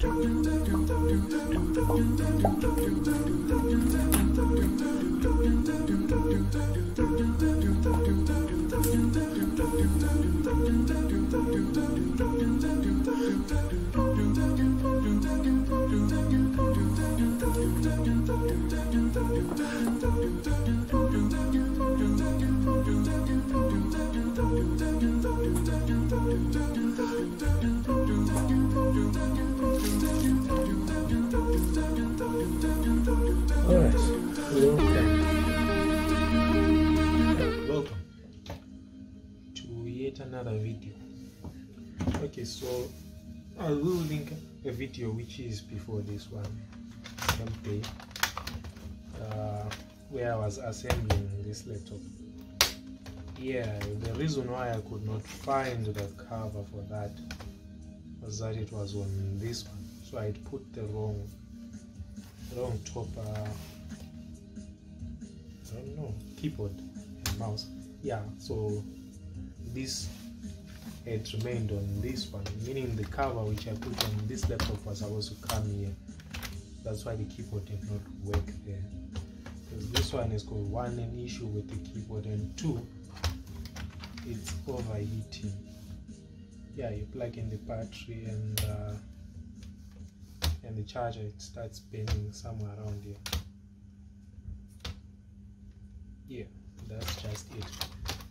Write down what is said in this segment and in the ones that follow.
Welcome to yet another video. Okay, so I will link a video which is before this one, gameplay, where I was assembling this laptop. Yeah, the reason why I could not find the cover for that was that it was on this one, so I'd put the wrong top I don't know, keyboard and mouse. Yeah, so this had remained on this one, meaning the cover which I put on this laptop was supposed to come here. That's why the keyboard did not work there, because this one has got one, an issue with the keyboard, and two, it's overheating. Yeah, you plug in the battery and the charger, it starts burning somewhere around here. Yeah, that's just it.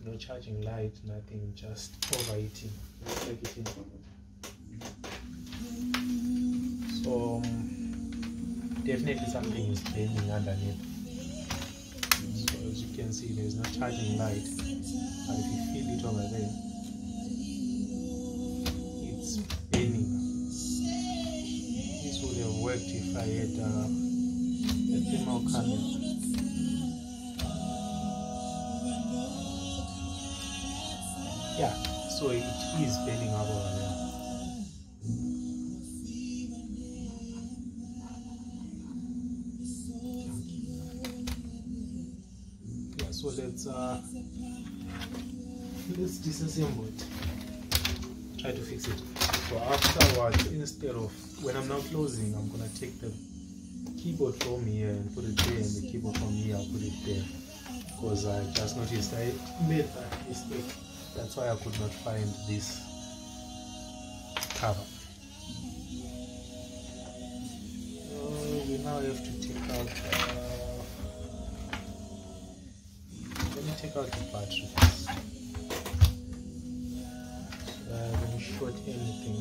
No charging light, nothing, just overheating. Let's plug it in. So definitely something is burning underneath. So as you can see, there's no charging light, but if you feel it over there, it's burning. This would have worked if I had a thermal camera. Yeah, so it is burning up over there. Yeah, so let's disassemble it. Try to fix it. So afterwards, instead of, when I'm now closing, I'm gonna take the keyboard from here and put it there, and the keyboard from here I'll put it there, because I just noticed I made that mistake. That's why I could not find this cover. We now have to take out, let me take out the battery first. Let me short anything.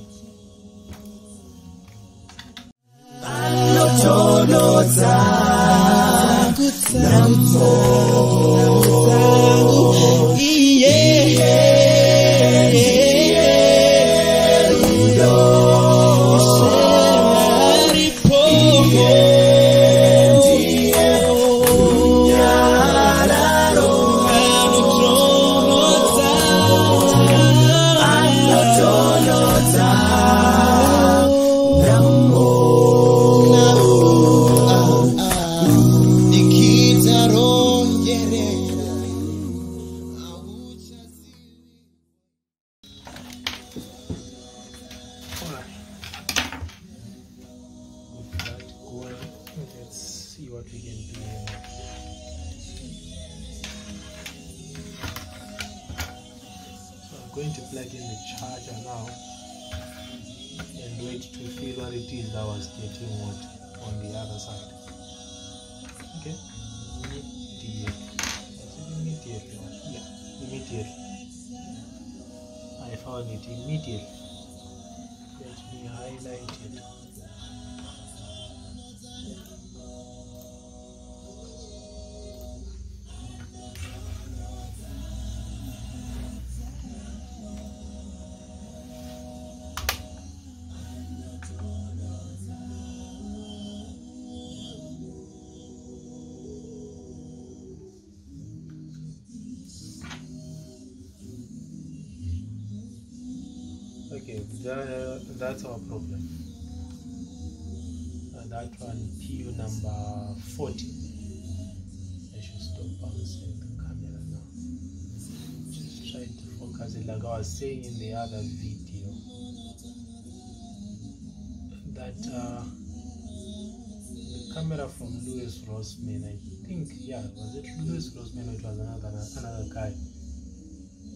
Let's see what we can do here. So I'm going to plug in the charger now and wait to feel what it is that was getting what on the other side. Okay, immediately. Yeah, immediately. I found it immediately. Let me highlight it. Okay, that's our problem. That one, PU number 40. I should stop bouncing the camera now. Just try to focus it like I was saying in the other video. That that the camera from Louis Rossmann, I think, yeah, was it Louis Rossmann or it was another guy?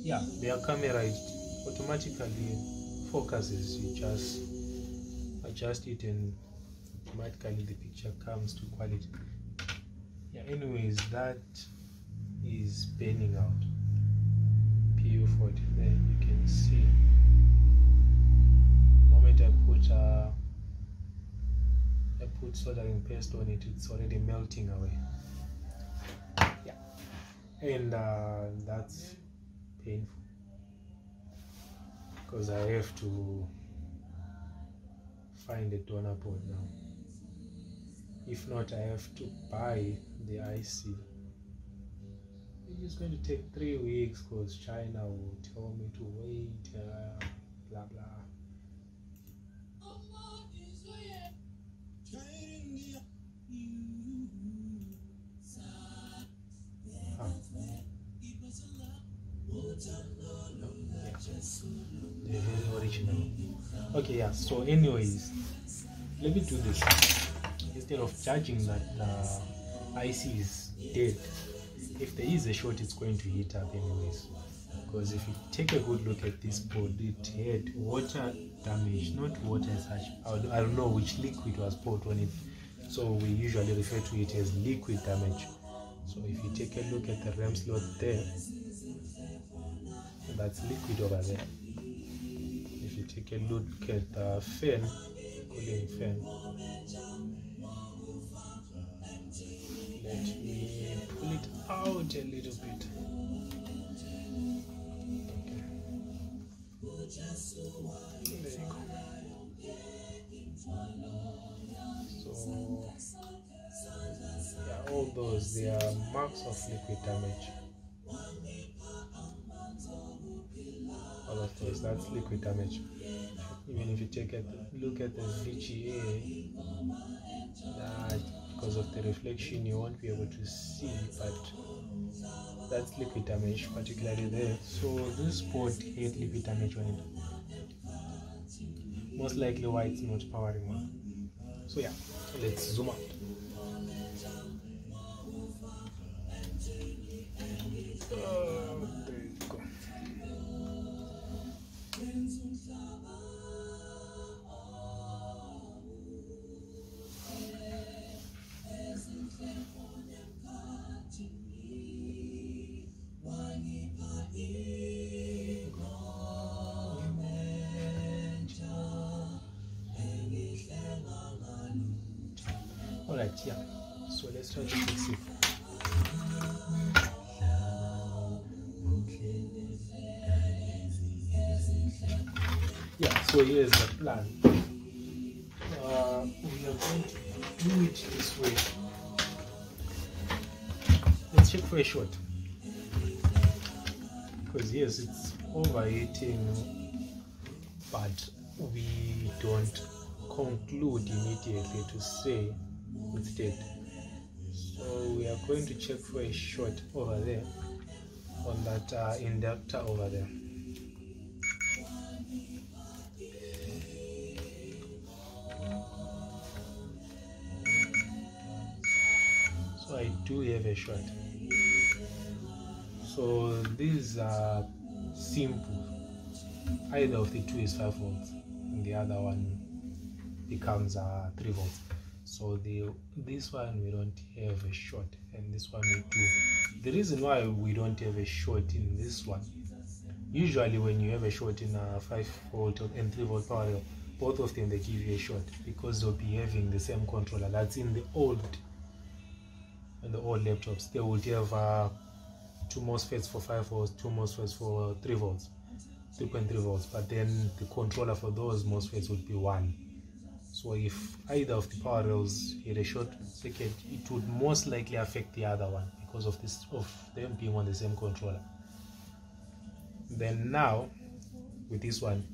Yeah, their camera, it automatically focuses. You just adjust it and automatically the picture comes to quality. Yeah, anyways, that is panning out. PU40 there, you can see the moment I put soldering paste on it, it's already melting away. Yeah, and that's painful because I have to find a donor board now. If not, I have to buy the IC. It's going to take 3 weeks because China will tell me to wait, blah blah. The very original. Okay, yeah, so anyways, let me do this. Instead of judging that IC is dead, if there is a short, it's going to heat up anyways. Because if you take a good look at this board, it had water damage, not water as such. I don't know which liquid was poured on it, so we usually refer to it as liquid damage. So if you take a look at the RAM slot there, that's liquid over there. If you take a look at the fan, cooling fan, let me pull it out a little bit. Okay. There you go. So yeah, all those, they are marks of liquid damage. All of those, that's liquid damage. Even if you take a look at the VGA, because of the reflection you won't be able to see, but that's liquid damage, particularly there. So this board had liquid damage on it, most likely why it's not powering on. So yeah, let's zoom out. There you go. Alright, yeah, so let's try to fix it. Yeah, so here's the plan. We are going to do it this way. Let's check for a short, because yes, it's overheating, but we don't conclude immediately to say it's dead. So we are going to check for a short over there on that inductor over there. So I do have a short. So these are simple. Either of the two is 5 volts and the other one becomes 3 volts. So this one we don't have a short, and this one we do. The reason why we don't have a short in this one, usually when you have a short in a 5 volt and 3 volt power rail, both of them they give you a short because they'll be having the same controller. That's in the old laptops. They would have 2 MOSFETs for 5 volts, 2 MOSFETs for 3 volts, 3.3 volts, but then the controller for those MOSFETs would be 1. So if either of the power rails had a short circuit, it would most likely affect the other one because of them being on the same controller. Then now with this one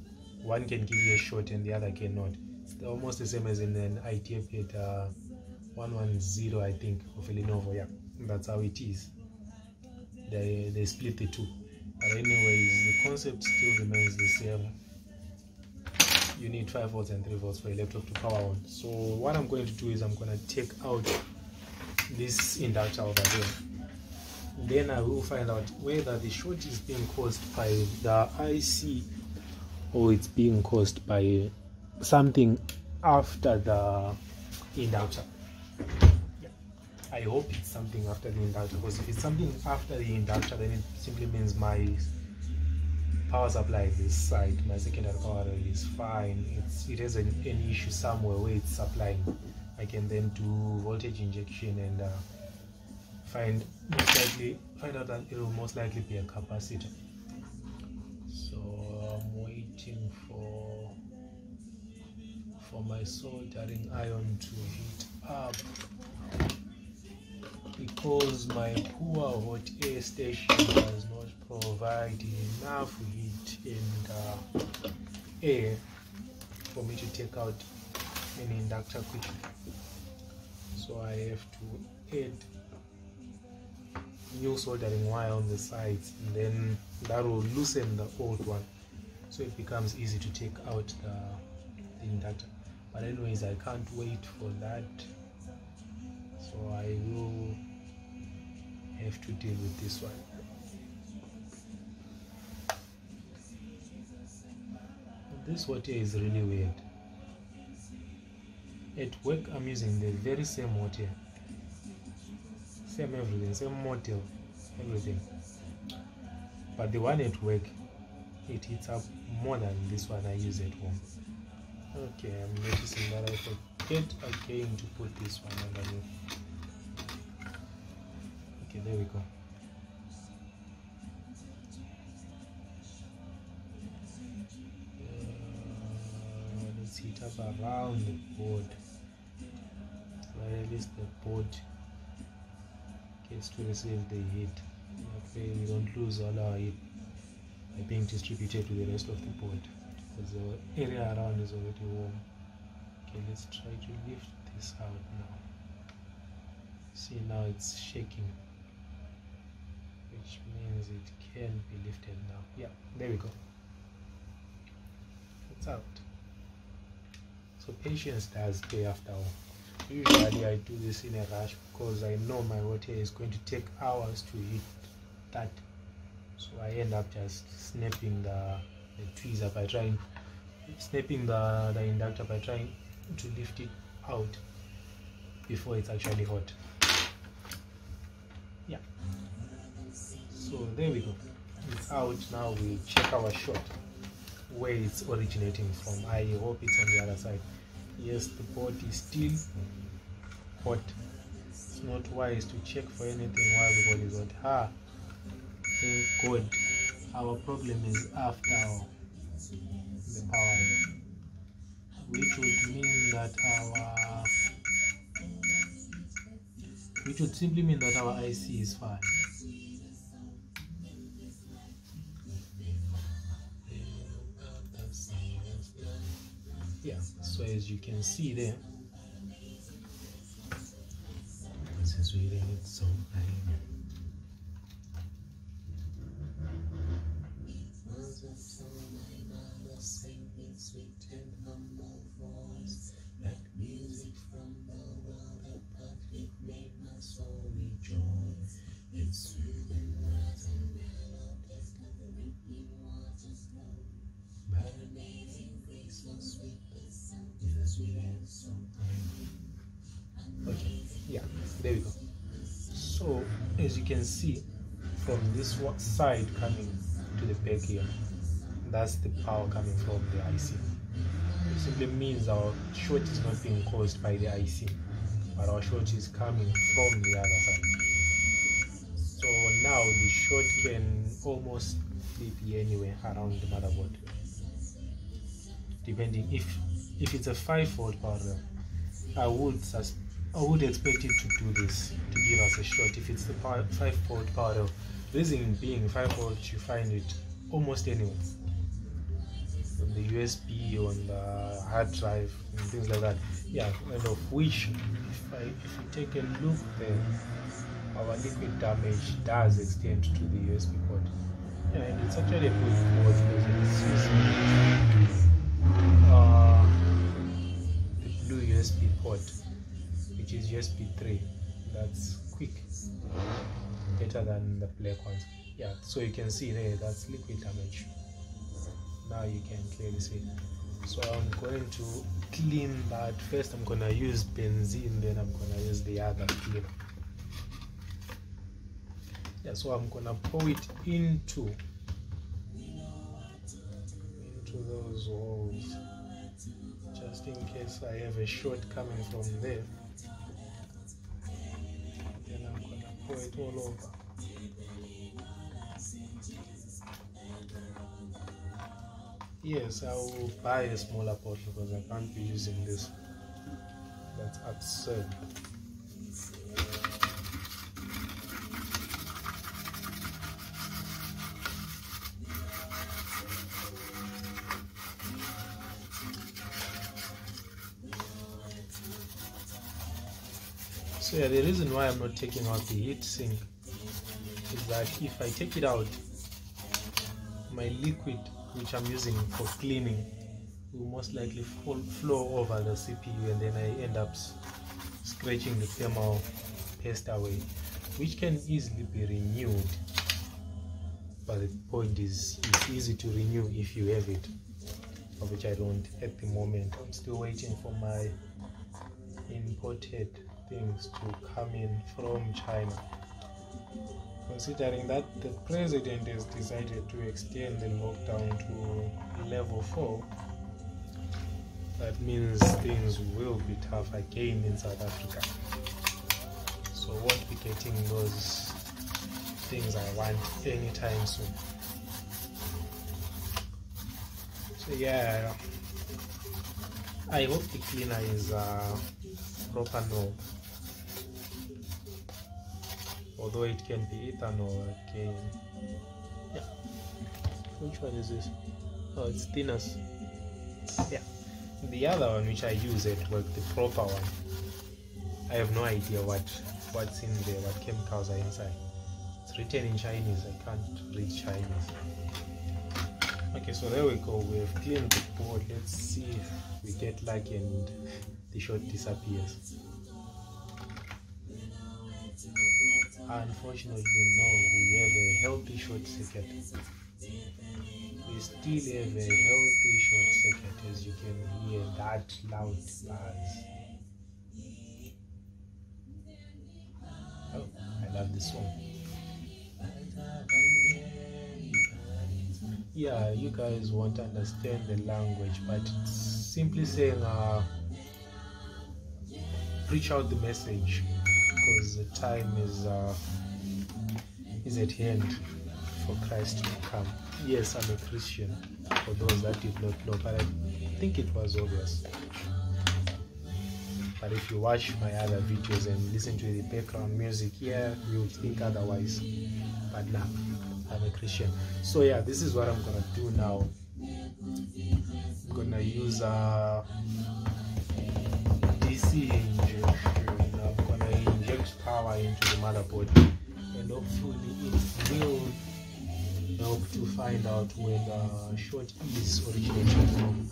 can give you a short and the other cannot. It's almost the same as in an ITF at 110, I think, of a Lenovo. Yeah, that's how it is. They split the two, but anyways the concept still remains the same. you need 5 volts and 3 volts for a laptop to power on. So what I'm going to do is I'm going to take out this inductor over there. Then I will find out whether the short is being caused by the IC or it's being caused by something after the inductor. Yeah. I hope it's something after the inductor, because if it's something after the inductor, then it simply means my power supply this side, my secondary power rail, is fine. It has an issue somewhere where it's supplying. I can then do voltage injection and find out that it will most likely be a capacitor. So I'm waiting for my soldering iron to heat up, because my poor hot air station does not provide enough heat and air for me to take out an inductor quickly. So I have to add new soldering wire on the sides, and then that will loosen the old one, so it becomes easy to take out the inductor. But anyways, I can't wait for that, so I will have to deal with this one. This water is really weird. At work I'm using the very same water, same everything, same model, everything, but the one at work, it heats up more than this one I use at home. Okay, I'm noticing that I forget again to put this one underneath. Okay, there we go. Let's heat up around the board, or at least the board gets to receive the heat. Okay, we don't lose all our heat by being distributed to the rest of the board, because the area around is already warm. Okay, let's try to lift this out now. See, now it's shaking, which means it can be lifted now. Yeah, there we go. It's out. So patience does pay after all. Usually I do this in a rush because I know my water is going to take hours to heat that. So I end up just snapping the tweezer by trying, snapping the inductor by trying to lift it out before it's actually hot. Yeah. So there we go. It's out now. We check our shot, where it's originating from. I hope it's on the other side. Yes, the board is still hot. It's not wise to check for anything while the board is hot. Thank God our problem is after the power rail, which would mean that which would simply mean that our IC is fine. Yeah, so as you can see there, this is reading it so fine. Okay, yeah, there we go. So as you can see, from this side coming to the back here, that's the power coming from the IC. It simply means our short is not being caused by the IC, but our short is coming from the other side. So now the short can almost be anywhere around the motherboard, depending if it's a 5-volt power rail. I would expect it to do this, to give us a short if it's the 5-volt power rail. Reason being, 5 volt you find it almost anywhere, on the USB, on the hard drive, and things like that. Yeah, and of which, if you take a look there, our liquid damage does extend to the USB port. Yeah, and it's actually a good board because it's using the blue USB port, which is USB 3. That's quick, better than the black ones. Yeah, so you can see there, that's liquid damage. Now you can clearly see. So I'm going to clean that. First I'm gonna use benzene, then I'm gonna use the other cleaner. Yeah, so I'm gonna pour it into those holes, just in case I have a short coming from there. Then I'm gonna pour it all over. Yes, I will buy a smaller bottle because I can't be using this. That's absurd. So yeah, the reason why I'm not taking out the heat sink is that if I take it out, my liquid which I'm using for cleaning will most likely flow over the CPU, and then I end up scratching the thermal paste away, which can easily be renewed. But the point is, it's easy to renew if you have it, of which I don't at the moment. I'm still waiting for my imported things to come in from China. Considering that the president has decided to extend the lockdown to level 4, that means things will be tough again in South Africa. So I won't be getting those things I want anytime soon. So yeah, I hope the cleaner is proper knob. Although it can be ethanol again. Yeah. Which one is this? Oh, it's thinners. Yeah. The other one which I use at work, the proper one, I have no idea what's in there, what chemicals are inside. It's written in Chinese, I can't read Chinese. Okay, so there we go. We have cleaned the board. Let's see if we get lucky and the short disappears. Unfortunately, no, we have a healthy short circuit. We still have a healthy short circuit, as you can hear that loud buzz. Oh, I love this song. Yeah, you guys won't understand the language, but it's simply saying preach out the message, because the time is at hand for Christ to come. Yes, I'm a Christian, for those that did not know, but I think it was obvious. But if you watch my other videos and listen to the background music, yeah, you would think otherwise. But nah, I'm a Christian. So yeah, this is what I'm gonna do now. I'm gonna use DC injection. I'm gonna inject power into the motherboard, and hopefully it will help to find out where the short is originating from.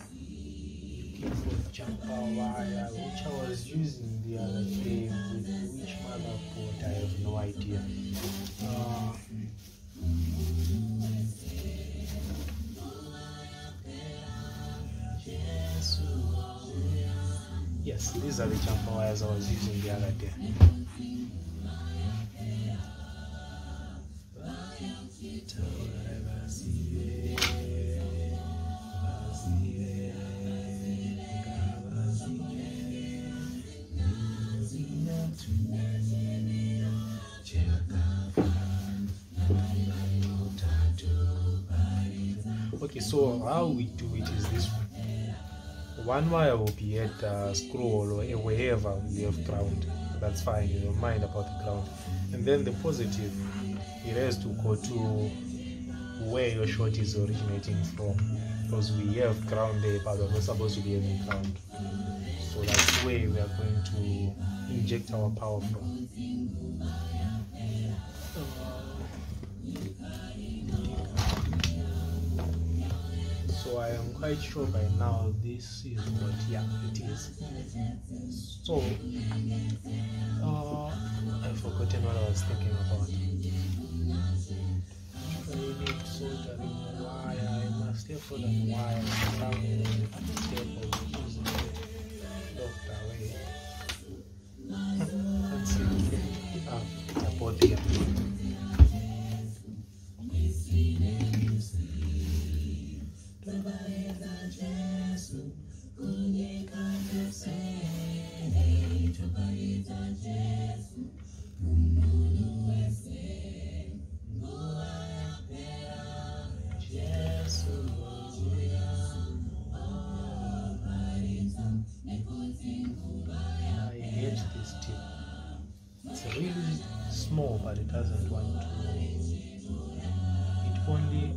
For the jumper wire which I was using the other day, with which motherboard I have no idea. Yes, these are the jumper wires I was using the other day. Okay, so how we do it is this way. One wire will be at the scroll or wherever we have ground. That's fine, you don't mind about the ground. And then the positive, it has to go to where your short is originating from, because we have ground there, but we're not supposed to be having ground. So that's where we are going to inject our power from. So I am quite sure by now this is what, yeah, it is. So I've forgotten what I was thinking about. I need soldering wire. I must have soldered wire somewhere. Step of using it locked away. Let's see. It's about here. Really small, but it doesn't want to. It only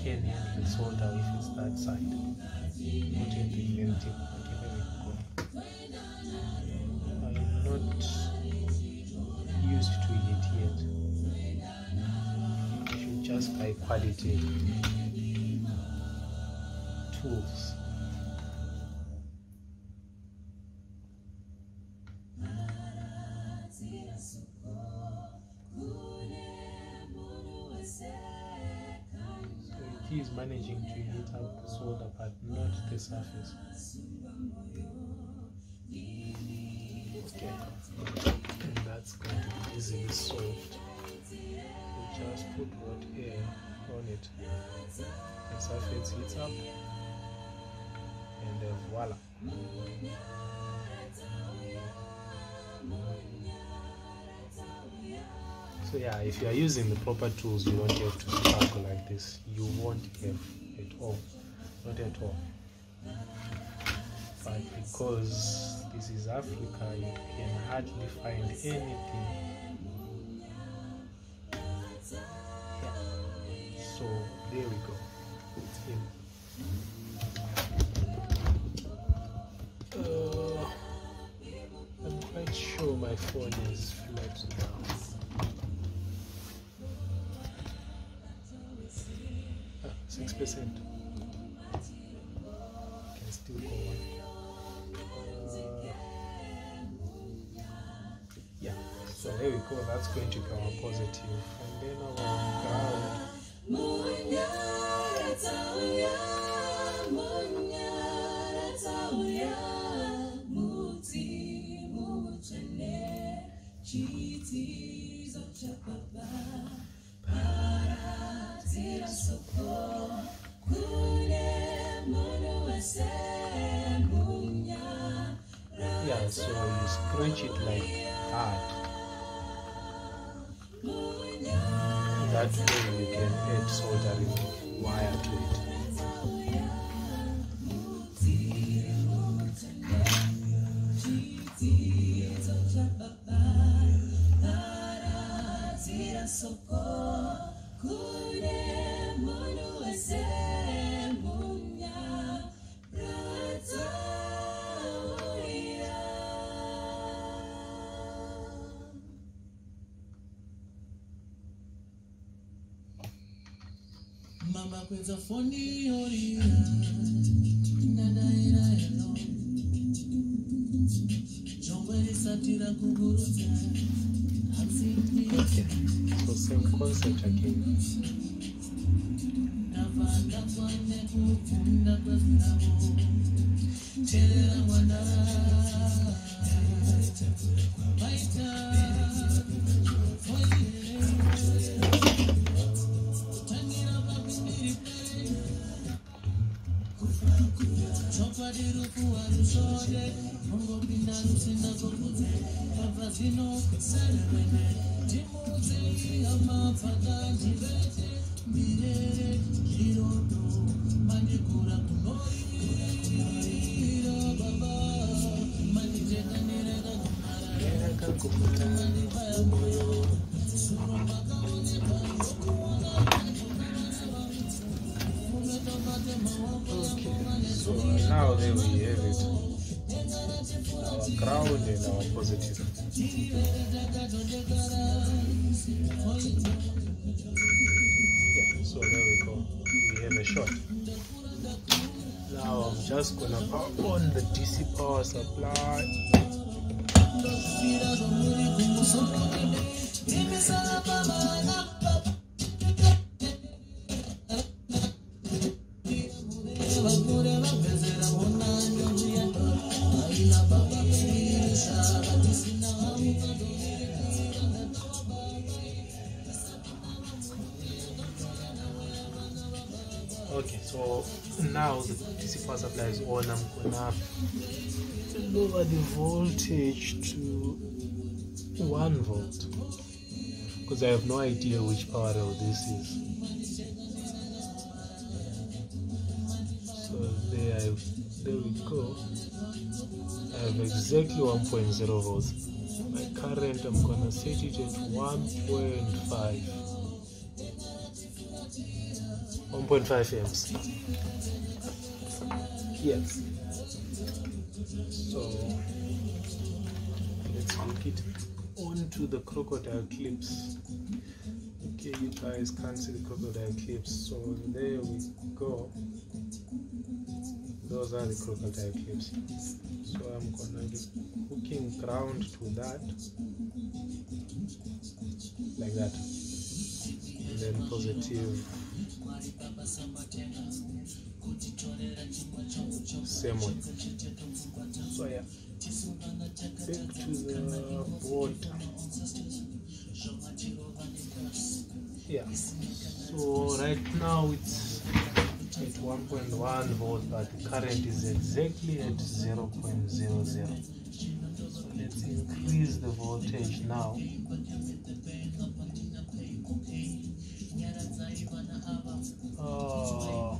can handle solder if it's that side, not in the main tip. Okay, I'm not used to it yet. I should just buy quality tools. He is managing to heat up the solder, but not the surface. Okay, and that's going to be easily solved. You just put hot air on it, the surface heats up, and then voila. So yeah, if you are using the proper tools, you don't have to struggle like this. You won't have at all, not at all. But because this is Africa, you can hardly find anything. Yeah. So there we go. I'm quite sure my phone is flat now. 6%. Can still go on. Yeah, so there we go. That's going to be our positive, and then our ground. Yeah, so you scratch it like that. That way you can add soldering wire to it. Mama kweza foni oria Nada ira elo Jongweli satira kuguruza Okay, so same concept again. Navanda kwane kukunda kwa zilabo Telera wana Maita So now there we have it, our ground and our positive. Yeah, so there we go, we have a shot. Now I'm just gonna power on the DC power supply. Okay, so now the DC power supply is on. I'm gonna lower the voltage to 1 volt because I have no idea which power rail this is. So there we go. I have exactly 1.0 volts. My current, I'm gonna set it at 1.5 amps. Yes. So let's hook it onto the crocodile clips. Okay, you guys can't see the crocodile clips, so there we go. Those are the crocodile clips. So I'm gonna be hooking ground to that, like that, and then positive, same way. So yeah, back to the board. Yeah, so right now it's at 1.1 volt, but the current is exactly at 0.00. So let's increase the voltage now. Oh,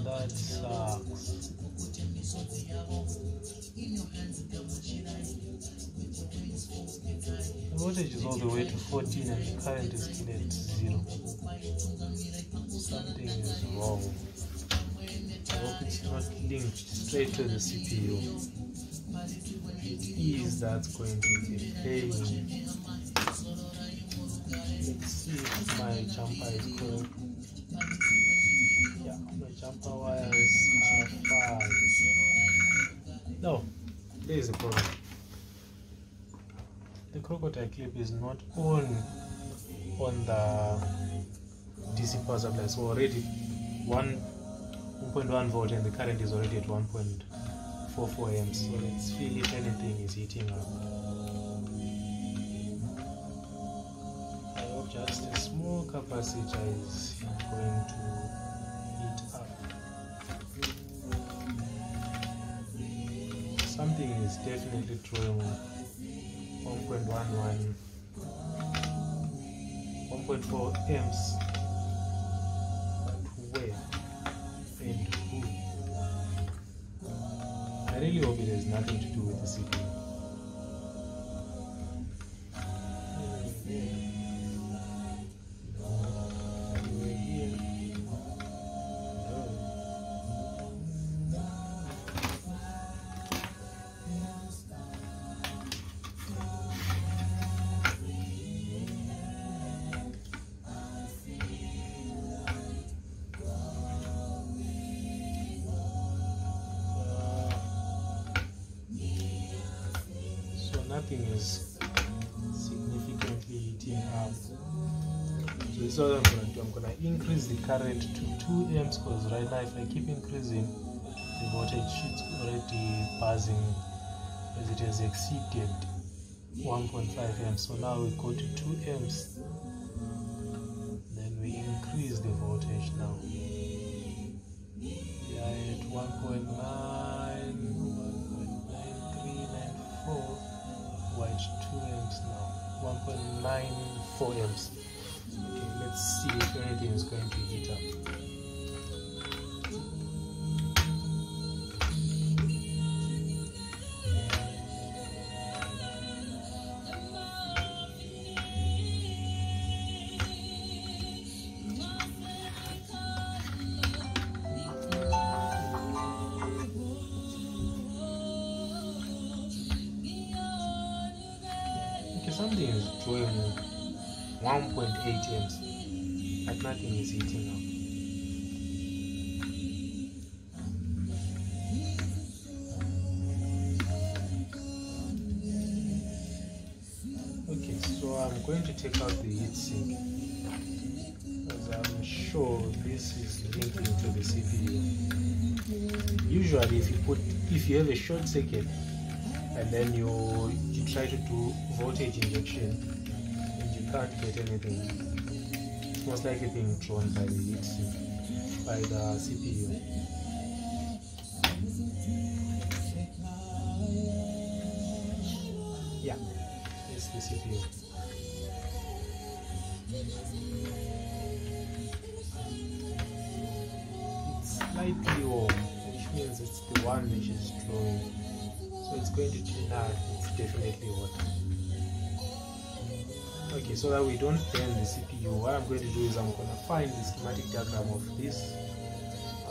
that sucks. The voltage is all the way to 14 and the current is still at 0. Something is wrong. I hope it's not linked straight to the CPU. If it is, that's going to be a pain. Let's see if my jumper is correct. Yeah, my jumper wires are fine. No, there is a problem. The crocodile clip is not on the DC power supply, so already 1.1 volt and the current is already at 1.44 amps. So let's feel if anything is heating up. I hope just a small capacitor is going to heat up. Something is definitely drawing 1.4 amps. But where and who? I really hope it has nothing to do with the CPU. Nothing is significantly heating up. So this is what I'm going to do. I'm going to increase the current to 2 amps because right now if I keep increasing the voltage, it's already buzzing as it has exceeded 1.5 amps. So now we go to 2 amps. Then we increase the voltage now. We are at 1.99394. At 2 amps now, 1.94 amps. Okay, let's see if anything is going to heat up. Something is drawing 1.8 amps, but nothing is heating up. I'm going to take out the heatsink, as I'm sure this is linking to the CPU. Usually if you have a short circuit and then you try to do voltage injection and you can't get anything, it's most likely being drawn by the heatsink, by the CPU. Yeah, it's the CPU. It's slightly warm, which means it's the one which is drawing. So it's going to turn out, it's definitely hot. Okay, so that we don't burn the CPU, what I'm going to do is I'm going to find the schematic diagram of this.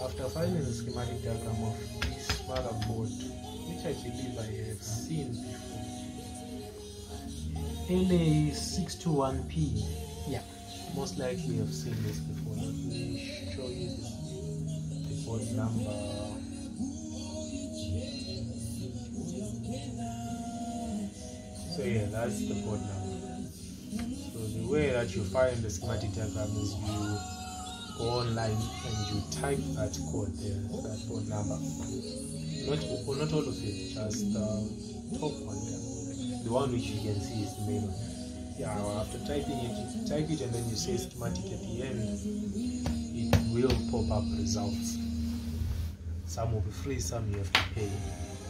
After finding the schematic diagram of this motherboard, which I believe I have seen before, LA621P, yeah, most likely I've seen this before. Let me show you the board number. So yeah, that's the board number. So the way that you find the schematic diagram is you go online and you type that code there, that board number. Not all of it, just the top one there. The one which you can see is the main one. Yeah, after typing it, if you type it and then you say schematic at the end, it will pop up results. Some will be free, some you have to pay.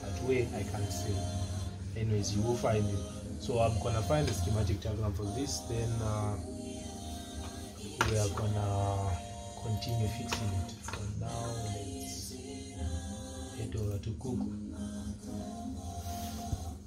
That way I can't say. Anyways, you will find it. So I'm gonna find the schematic diagram for this, then we are gonna continue fixing it. For now, let's head over to Google.